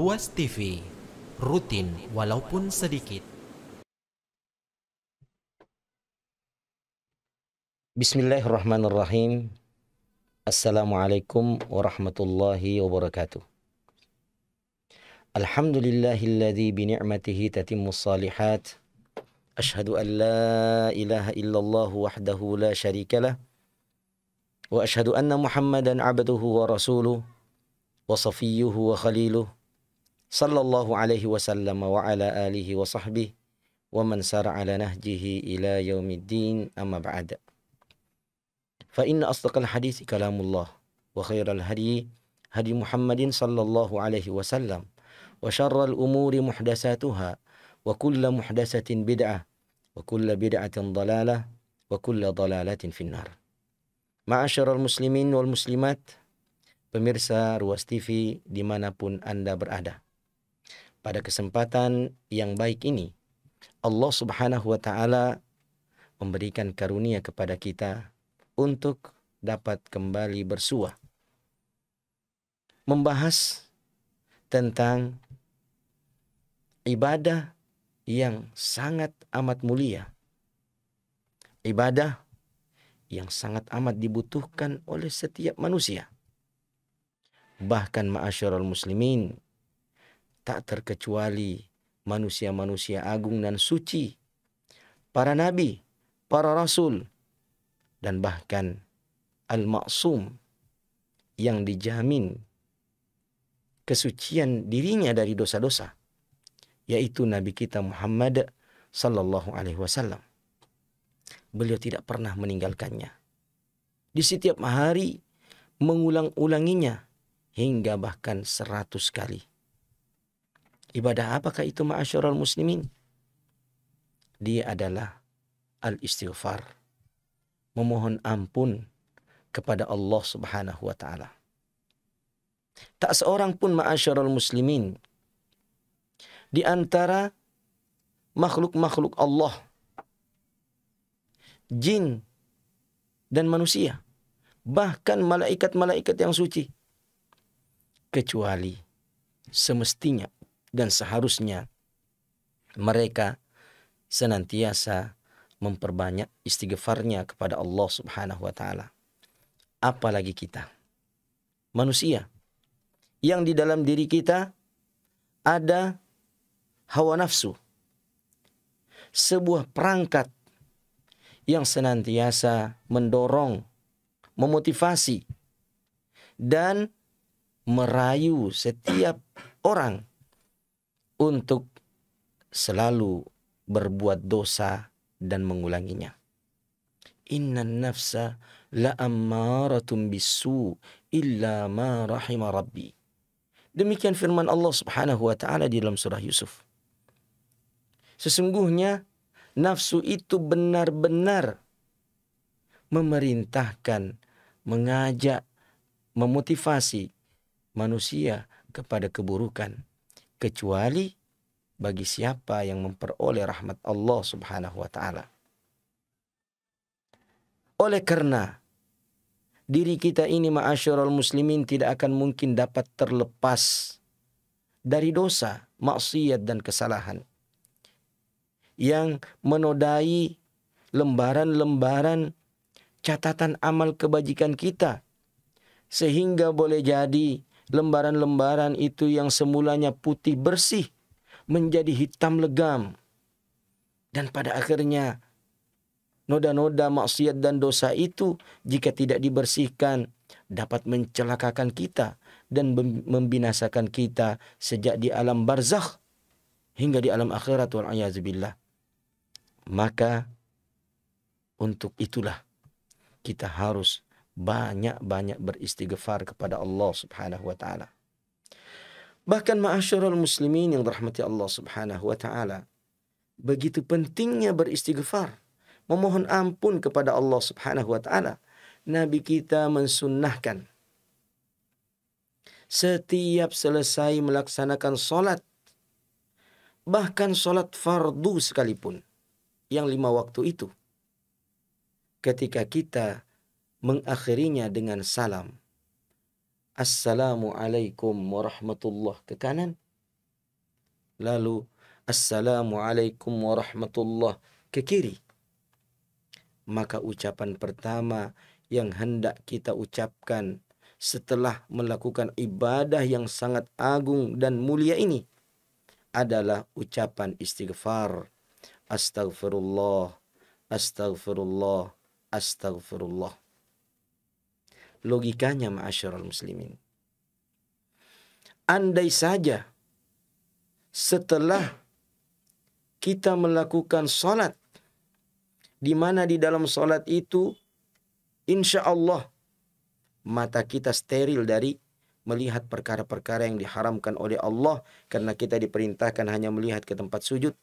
Ruas TV, rutin walaupun sedikit. Bismillahirrahmanirrahim. Assalamualaikum warahmatullahi wabarakatuh. Alhamdulillahilladzi bini'matihi tatimmus salihat. Ashhadu an la ilaha illallah wahdahu la syarikalah. Wa ashhadu anna Muhammadan abduhu wa rasuluh wa safiyyuhu wa khaliluh. Sallallahu alaihi wasallam wa ala alihi wa sahbihi wa man sara ala nahjihi ila yaumiddin, amma ba'da. Fa inna asdaqal hadits kalamullah wa khairal hadi hadi Muhammadin sallallahu alaihi wasallam wa syarral umuri muhdatsatuha wa kullu muhdatsatin bid'ah wa kullu bid'atin dhalalah wa kullu dhalalatin finnar. Ma'asyiral muslimin wal muslimat, pemirsa Ruas TV dimanapun Anda berada. Pada kesempatan yang baik ini, Allah Subhanahu wa Ta'ala memberikan karunia kepada kita untuk dapat kembali bersua membahas tentang ibadah yang sangat amat mulia, ibadah yang sangat amat dibutuhkan oleh setiap manusia. Bahkan ma'asyiral muslimin, tak terkecuali manusia-manusia agung dan suci, para nabi, para rasul, dan bahkan al-ma'sum yang dijamin kesucian dirinya dari dosa-dosa, yaitu Nabi kita Muhammad sallallahu alaihi wasallam. Beliau tidak pernah meninggalkannya. Di setiap hari mengulang-ulanginya hingga bahkan 100 kali. Ibadah apakah itu ma'asyiral muslimin? Dia adalah al-istighfar, memohon ampun kepada Allah Subhanahu wa Ta'ala. Tak seorang pun ma'asyiral muslimin di antara makhluk-makhluk Allah, jin dan manusia, bahkan malaikat-malaikat yang suci, kecuali semestinya dan seharusnya mereka senantiasa memperbanyak istighfarnya kepada Allah Subhanahu wa Ta'ala. Apalagi kita, manusia, yang di dalam diri kita ada hawa nafsu, sebuah perangkat yang senantiasa mendorong, memotivasi, dan merayu setiap orang untuk selalu berbuat dosa dan mengulanginya. Innan nafsa la'ammaratun bisu illa ma rahima rabbi. Demikian firman Allah Subhanahu wa Ta'ala di dalam surah Yusuf. Sesungguhnya nafsu itu benar-benar memerintahkan, mengajak, memotivasi manusia kepada keburukan, kecuali bagi siapa yang memperoleh rahmat Allah Subhanahu wa Ta'ala. Oleh karena diri kita ini ma'asyiral muslimin tidak akan mungkin dapat terlepas dari dosa, maksiat dan kesalahan yang menodai lembaran-lembaran catatan amal kebajikan kita, sehingga boleh jadi lembaran-lembaran itu yang semulanya putih bersih menjadi hitam legam, dan pada akhirnya noda-noda maksiat dan dosa itu jika tidak dibersihkan dapat mencelakakan kita dan membinasakan kita sejak di alam barzakh hingga di alam akhirat wal a'yazubillah. Maka untuk itulah kita harus banyak-banyak beristighfar kepada Allah Subhanahu wa Ta'ala. Bahkan ma'asyiral muslimin yang dirahmati Allah Subhanahu wa Ta'ala, begitu pentingnya beristighfar, memohon ampun kepada Allah Subhanahu wa Ta'ala. Nabi kita mensunnahkan setiap selesai melaksanakan solat, bahkan solat fardu sekalipun, yang 5 waktu itu, ketika kita mengakhirinya dengan salam, Assalamualaikum warahmatullah ke kanan, lalu Assalamualaikum warahmatullah ke kiri. Maka ucapan pertama yang hendak kita ucapkan setelah melakukan ibadah yang sangat agung dan mulia ini adalah ucapan istighfar. Astaghfirullah, astaghfirullah, astaghfirullah. Logikanya ma'asyiral muslimin, andai saja setelah kita melakukan salat, di mana di dalam salat itu insya Allah mata kita steril dari melihat perkara-perkara yang diharamkan oleh Allah, karena kita diperintahkan hanya melihat ke tempat sujud.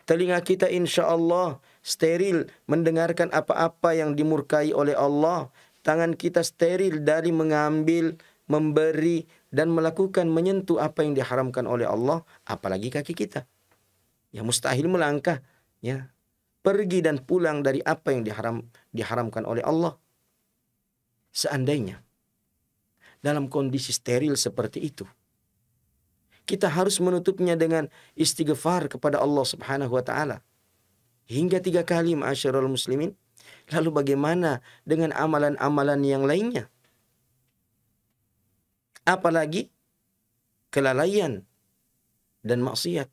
Telinga kita insya Allah steril mendengarkan apa-apa yang dimurkai oleh Allah. Tangan kita steril dari mengambil, memberi, dan melakukan menyentuh apa yang diharamkan oleh Allah. Apalagi kaki kita, ya mustahil melangkah, ya pergi dan pulang dari apa yang diharamkan oleh Allah. Seandainya dalam kondisi steril seperti itu, kita harus menutupnya dengan istighfar kepada Allah Subhanahu wa taala hingga 3 kali ma'asyiral muslimin. Lalu bagaimana dengan amalan-amalan yang lainnya? Apalagi kelalaian dan maksiat,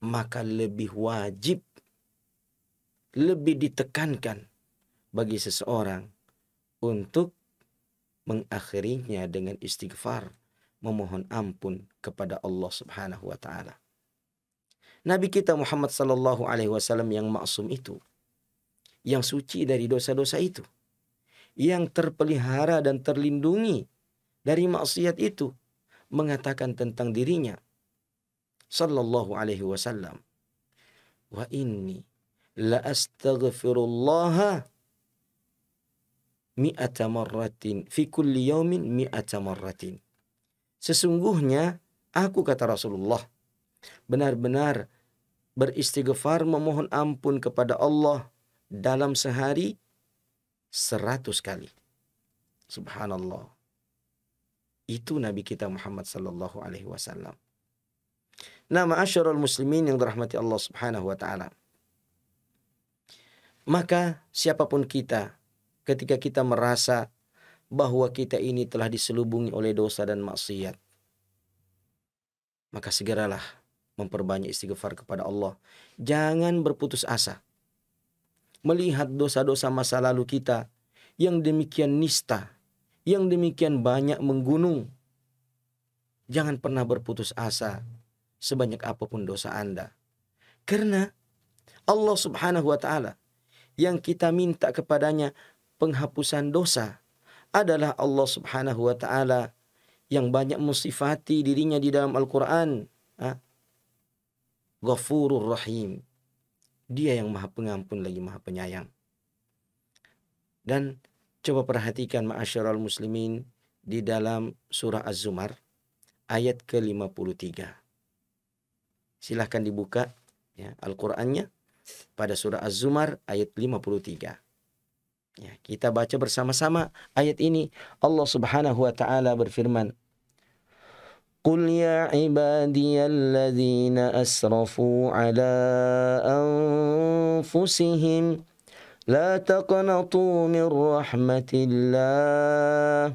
maka lebih wajib, lebih ditekankan bagi seseorang untuk mengakhirinya dengan istighfar, memohon ampun kepada Allah Subhanahu wa taala. Nabi kita Muhammad sallallahu alaihi wasallam yang maksum itu, yang suci dari dosa-dosa itu, yang terpelihara dan terlindungi dari maksiat itu, mengatakan tentang dirinya sallallahu alaihi wasallam, wa inni la astaghfirullah mi'ata marratin fi kulli yaumin mi'ata marratin. Sesungguhnya aku, kata Rasulullah, benar-benar beristighfar, memohon ampun kepada Allah dalam sehari 100 kali. Subhanallah. Itu Nabi kita Muhammad sallallahu alaihi wasallam. Nah, ma'asyiral muslimin yang dirahmati Allah Subhanahu wa taala. Maka siapapun kita, ketika kita merasa bahwa kita ini telah diselubungi oleh dosa dan maksiat, maka segeralah memperbanyak istighfar kepada Allah. Jangan berputus asa melihat dosa-dosa masa lalu kita yang demikian nista, yang demikian banyak menggunung. Jangan pernah berputus asa sebanyak apapun dosa Anda. Karena Allah Subhanahu wa taala yang kita minta kepadanya penghapusan dosa adalah Allah Subhanahu wa taala yang banyak mensifati dirinya di dalam Al-Qur'an, Ghafurur Rahim. Dia yang Maha Pengampun lagi Maha Penyayang. Dan coba perhatikan ma'asyiral muslimin di dalam surah Az-Zumar ayat ke-53. Silahkan dibuka ya Al-Qur'annya pada surah Az-Zumar ayat 53. Ya, kita baca bersama-sama ayat ini. Allah Subhanahu wa taala berfirman, "Qul ya ibadiyalladzina asrafu ala anfusihim la taqnatu min rahmatillah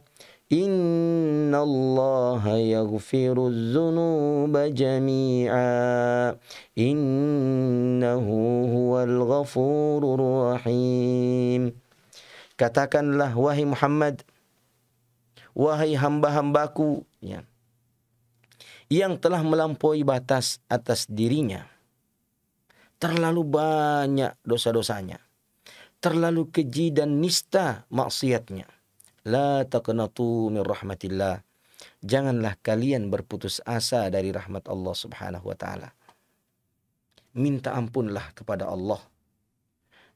innallaha yaghfiruz dzunuba jami'a innahu huwal ghafurur rahim." Katakanlah wahai Muhammad, wahai hamba-hambaku ya, yang telah melampaui batas atas dirinya, terlalu banyak dosa-dosanya, terlalu keji dan nista maksiatnya. La taqnatu min rahmatillah. Janganlah kalian berputus asa dari rahmat Allah Subhanahu wa taala. Minta ampunlah kepada Allah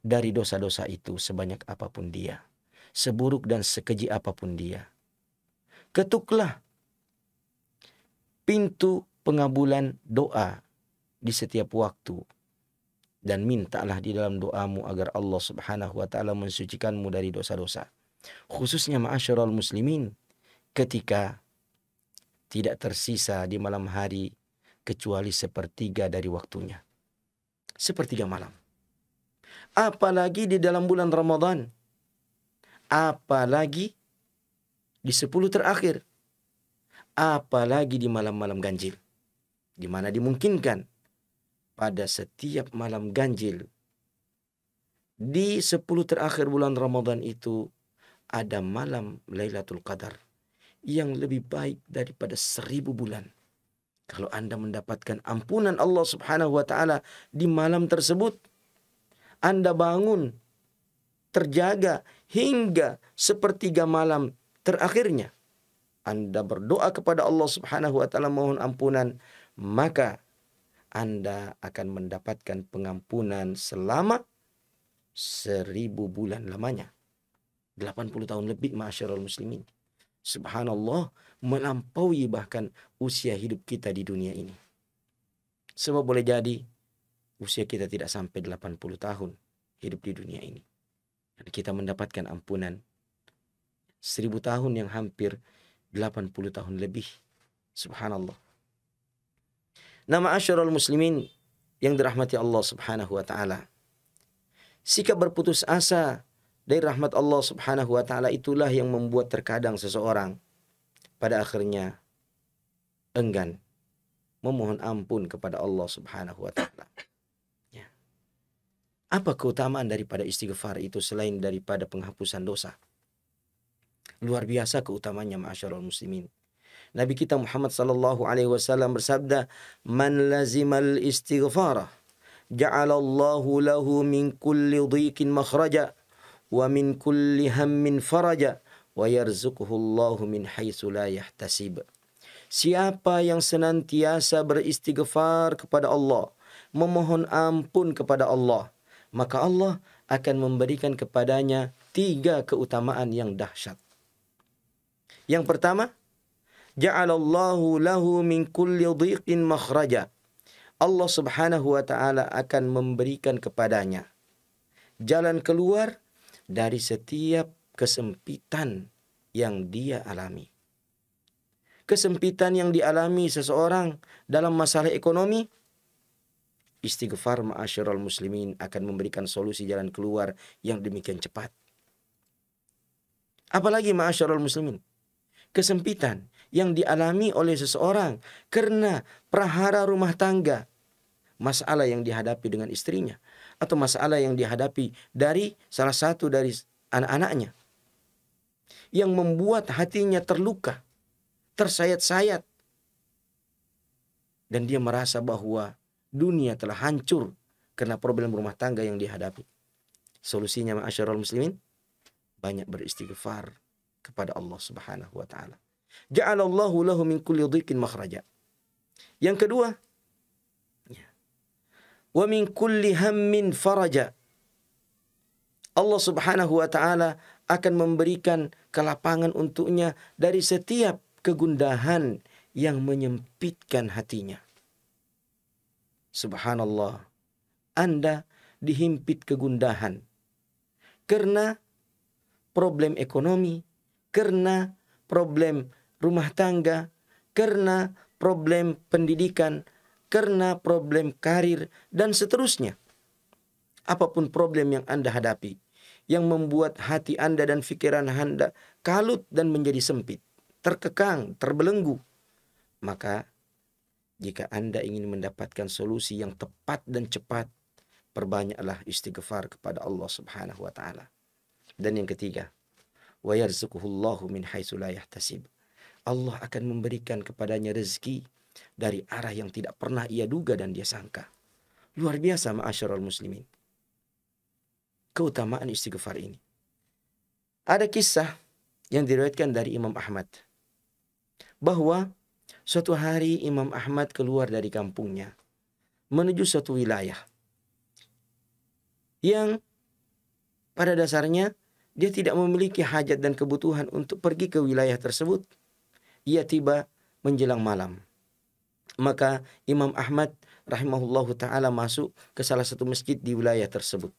dari dosa-dosa itu sebanyak apapun dia, seburuk dan sekeji apapun dia. Ketuklah pintu pengabulan doa di setiap waktu dan mintalah di dalam doamu agar Allah Subhanahu wa taala mensucikanmu dari dosa-dosa. Khususnya ma'asyiral muslimin ketika tidak tersisa di malam hari kecuali sepertiga dari waktunya. Sepertiga malam. Apalagi di dalam bulan Ramadan. Apalagi di 10 terakhir. Apalagi di malam-malam ganjil. Di mana dimungkinkan pada setiap malam ganjil di 10 terakhir bulan Ramadan itu ada malam Lailatul Qadar yang lebih baik daripada 1000 bulan. Kalau Anda mendapatkan ampunan Allah Subhanahu wa taala di malam tersebut, Anda bangun terjaga hingga sepertiga malam terakhirnya. Anda berdoa kepada Allah Subhanahu wa taala mohon ampunan, maka Anda akan mendapatkan pengampunan selama 1000 bulan lamanya. 80 tahun lebih, ma'asyiral muslimin. Subhanallah, melampaui bahkan usia hidup kita di dunia ini. Sebab boleh jadi usia kita tidak sampai 80 tahun hidup di dunia ini. Dan kita mendapatkan ampunan 1000 tahun yang hampir 80 tahun lebih. Subhanallah. Nah, ma'asyiral muslimin yang dirahmati Allah Subhanahu wa taala. Sikap berputus asa dari rahmat Allah Subhanahu wa taala itulah yang membuat terkadang seseorang pada akhirnya enggan memohon ampun kepada Allah Subhanahu wa taala. Ya. Apa keutamaan daripada istighfar itu selain daripada penghapusan dosa? Luar biasa keutamaannya, ma'asyiral muslimin. Nabi kita Muhammad sallallahu alaihi wasallam bersabda, "Man lazimal istighfara ja'alallahu lahu min kulli dhiqin makhraja wa min kulli hammin faraja wa yarzuquhu Allahu min haitsu la yahtasib." Siapa yang senantiasa beristighfar kepada Allah, memohon ampun kepada Allah, maka Allah akan memberikan kepadanya 3 keutamaan yang dahsyat. Yang pertama, ja'alallahu lahu min kulli dhiqin makhraja. Allah Subhanahu wa taala akan memberikan kepadanya jalan keluar dari setiap kesempitan yang dia alami. Kesempitan yang dialami seseorang dalam masalah ekonomi, istighfar, ma'asyiral muslimin, akan memberikan solusi jalan keluar yang demikian cepat. Apalagi ma'asyiral muslimin, kesempitan yang dialami oleh seseorang karena prahara rumah tangga, masalah yang dihadapi dengan istrinya, atau masalah yang dihadapi dari salah satu dari anak-anaknya, yang membuat hatinya terluka, tersayat-sayat, dan dia merasa bahwa dunia telah hancur karena problem rumah tangga yang dihadapi. Solusinya, ma'asyiral muslimin, banyak beristighfar kepada Allah Subhanahu wa taala. Ja'alallahu lahu min kulli dhiqin makhraja. Yang kedua, wa min kulli hammin faraja. Allah Subhanahu wa taala akan memberikan kelapangan untuknya dari setiap kegundahan yang menyempitkan hatinya. Subhanallah, Anda dihimpit kegundahan karena problem ekonomi, karena problem rumah tangga, karena problem pendidikan, karena problem karir, dan seterusnya. Apapun problem yang Anda hadapi, yang membuat hati Anda dan pikiran Anda kalut dan menjadi sempit, terkekang, terbelenggu, maka jika Anda ingin mendapatkan solusi yang tepat dan cepat, perbanyaklah istighfar kepada Allah Subhanahu wa taala. Dan yang ketiga, wa yarzuquhullahu min haitsu la yahtasib. Allah akan memberikan kepadanya rezeki dari arah yang tidak pernah ia duga dan dia sangka. Luar biasa, ma'asyiral muslimin, keutamaan istighfar ini. Ada kisah yang diriwayatkan dari Imam Ahmad bahwa suatu hari Imam Ahmad keluar dari kampungnya menuju suatu wilayah yang pada dasarnya dia tidak memiliki hajat dan kebutuhan untuk pergi ke wilayah tersebut. Ia tiba menjelang malam. Maka Imam Ahmad rahimahullahu ta'ala masuk ke salah satu masjid di wilayah tersebut.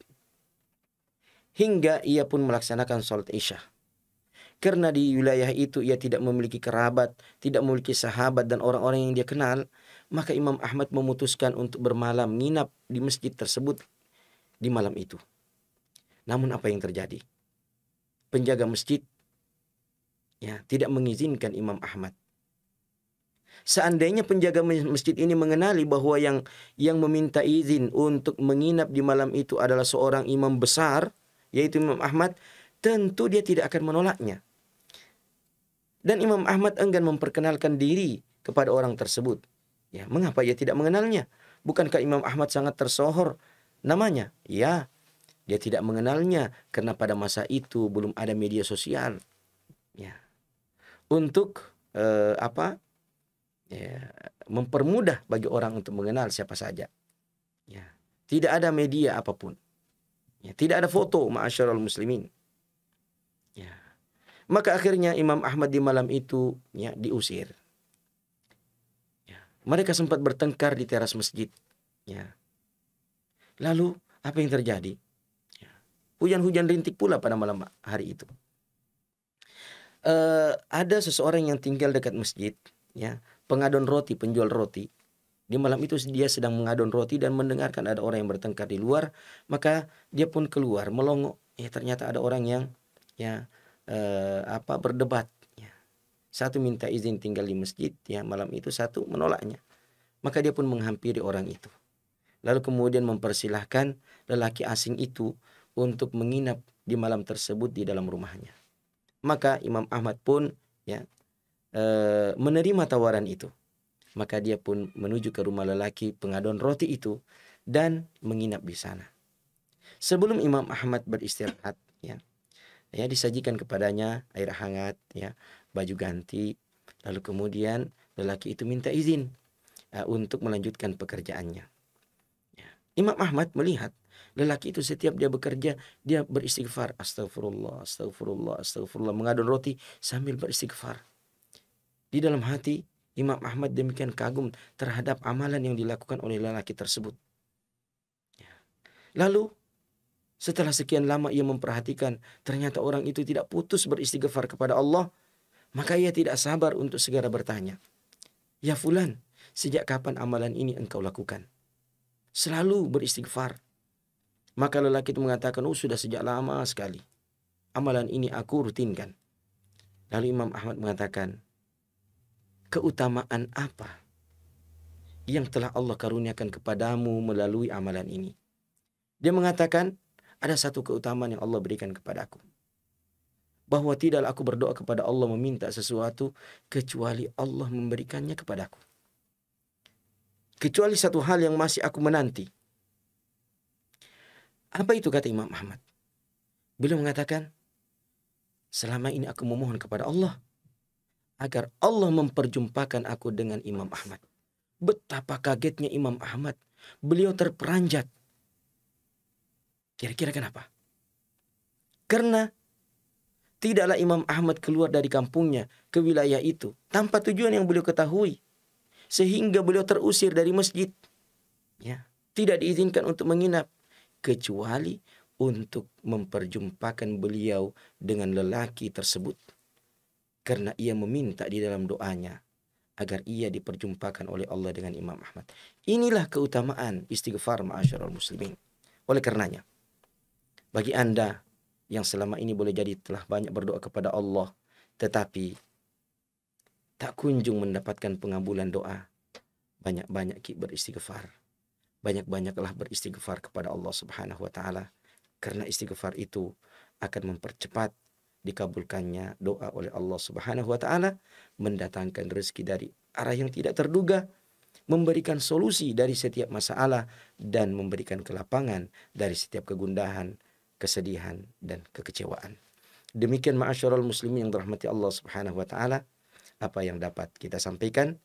Hingga ia pun melaksanakan salat Isya. Karena di wilayah itu ia tidak memiliki kerabat, tidak memiliki sahabat dan orang-orang yang dia kenal, maka Imam Ahmad memutuskan untuk bermalam nginap di masjid tersebut di malam itu. Namun apa yang terjadi? Penjaga masjid tidak mengizinkan Imam Ahmad. Seandainya penjaga masjid ini mengenali bahwa yang meminta izin untuk menginap di malam itu adalah seorang imam besar, yaitu Imam Ahmad, tentu dia tidak akan menolaknya. Dan Imam Ahmad enggan memperkenalkan diri kepada orang tersebut. Mengapa ia tidak mengenalnya? Bukankah Imam Ahmad sangat tersohor namanya? Ya, dia tidak mengenalnya karena pada masa itu belum ada media sosial. Untuk mempermudah bagi orang untuk mengenal siapa saja. Tidak ada media apapun. Tidak ada foto, ma'asyiral muslimin. Maka akhirnya Imam Ahmad di malam itu diusir. Mereka sempat bertengkar di teras masjid. Lalu apa yang terjadi? Hujan-hujan rintik pula pada malam hari itu. Ada seseorang yang tinggal dekat masjid, pengadon roti, penjual roti. Di malam itu dia sedang mengadon roti dan mendengarkan ada orang yang bertengkar di luar, maka dia pun keluar melongo. Ternyata ada orang yang berdebat. Satu minta izin tinggal di masjid malam itu, satu menolaknya. Maka dia pun menghampiri orang itu. Lalu kemudian mempersilahkan lelaki asing itu untuk menginap di malam tersebut di dalam rumahnya. Maka Imam Ahmad pun menerima tawaran itu. Maka dia pun menuju ke rumah lelaki pengadon roti itu dan menginap di sana. Sebelum Imam Ahmad beristirahat, disajikan kepadanya air hangat, baju ganti. Lalu kemudian lelaki itu minta izin untuk melanjutkan pekerjaannya. Imam Ahmad melihat lelaki itu setiap dia bekerja, dia beristighfar. Astagfirullah, astagfirullah, astagfirullah. Mengadon roti sambil beristighfar. Di dalam hati, Imam Ahmad demikian kagum terhadap amalan yang dilakukan oleh lelaki tersebut. Lalu, setelah sekian lama ia memperhatikan, ternyata orang itu tidak putus beristighfar kepada Allah. Maka ia tidak sabar untuk segera bertanya, "Ya fulan, sejak kapan amalan ini engkau lakukan?" "Selalu beristighfar." Maka lelaki itu mengatakan, "Sudah sejak lama sekali. Amalan ini aku rutinkan." Lalu Imam Ahmad mengatakan, "Keutamaan apa yang telah Allah karuniakan kepadamu melalui amalan ini?" Dia mengatakan, "Ada satu keutamaan yang Allah berikan kepadaku. Bahwa tidaklah aku berdoa kepada Allah meminta sesuatu kecuali Allah memberikannya kepadaku. Kecuali satu hal yang masih aku menanti." Apa itu, kata Imam Ahmad? Beliau mengatakan, "Selama ini aku memohon kepada Allah agar Allah memperjumpakan aku dengan Imam Ahmad." Betapa kagetnya Imam Ahmad. Beliau terperanjat. Kira-kira kenapa? Karena tidaklah Imam Ahmad keluar dari kampungnya ke wilayah itu tanpa tujuan yang beliau ketahui. Sehingga beliau terusir dari masjid. Tidak diizinkan untuk menginap. Kecuali untuk memperjumpakan beliau dengan lelaki tersebut. Karena ia meminta di dalam doanya agar ia diperjumpakan oleh Allah dengan Imam Ahmad. Inilah keutamaan istighfar, ma'asyiral muslimin. Oleh karenanya, bagi Anda yang selama ini boleh jadi telah banyak berdoa kepada Allah, tetapi tak kunjung mendapatkan pengabulan doa, banyak-banyak beristighfar. Banyak-banyaklah beristighfar kepada Allah Subhanahu wa taala, karena istighfar itu akan mempercepat dikabulkannya doa oleh Allah Subhanahu wa taala, mendatangkan rezeki dari arah yang tidak terduga, memberikan solusi dari setiap masalah, dan memberikan kelapangan dari setiap kegundahan, kesedihan, dan kekecewaan. Demikian ma'asyiral muslimin yang dirahmati Allah Subhanahu wa taala, apa yang dapat kita sampaikan.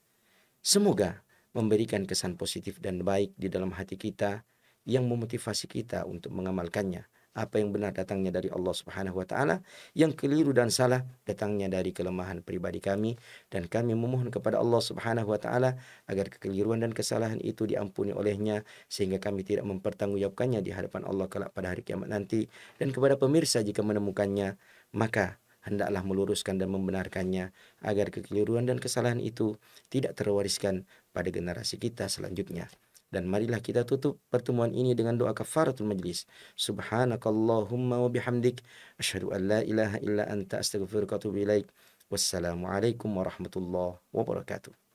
Semoga memberikan kesan positif dan baik di dalam hati kita yang memotivasi kita untuk mengamalkannya. Apa yang benar datangnya dari Allah Subhanahu wa taala, yang keliru dan salah datangnya dari kelemahan pribadi kami, dan kami memohon kepada Allah Subhanahu wa taala agar kekeliruan dan kesalahan itu diampuni olehnya sehingga kami tidak mempertanggungjawabkannya di hadapan Allah kelak pada hari kiamat nanti. Dan kepada pemirsa, jika menemukannya, maka hendaklah meluruskan dan membenarkannya agar kekeliruan dan kesalahan itu tidak terwariskan pada generasi kita selanjutnya. Dan marilah kita tutup pertemuan ini dengan doa kafaratul majlis. Subhanakallahumma wa bihamdik, asyhadu an la ilaha illa anta, astaghfiruka wa atubu ilaik. Wassalamualaikum warahmatullahi wabarakatuh.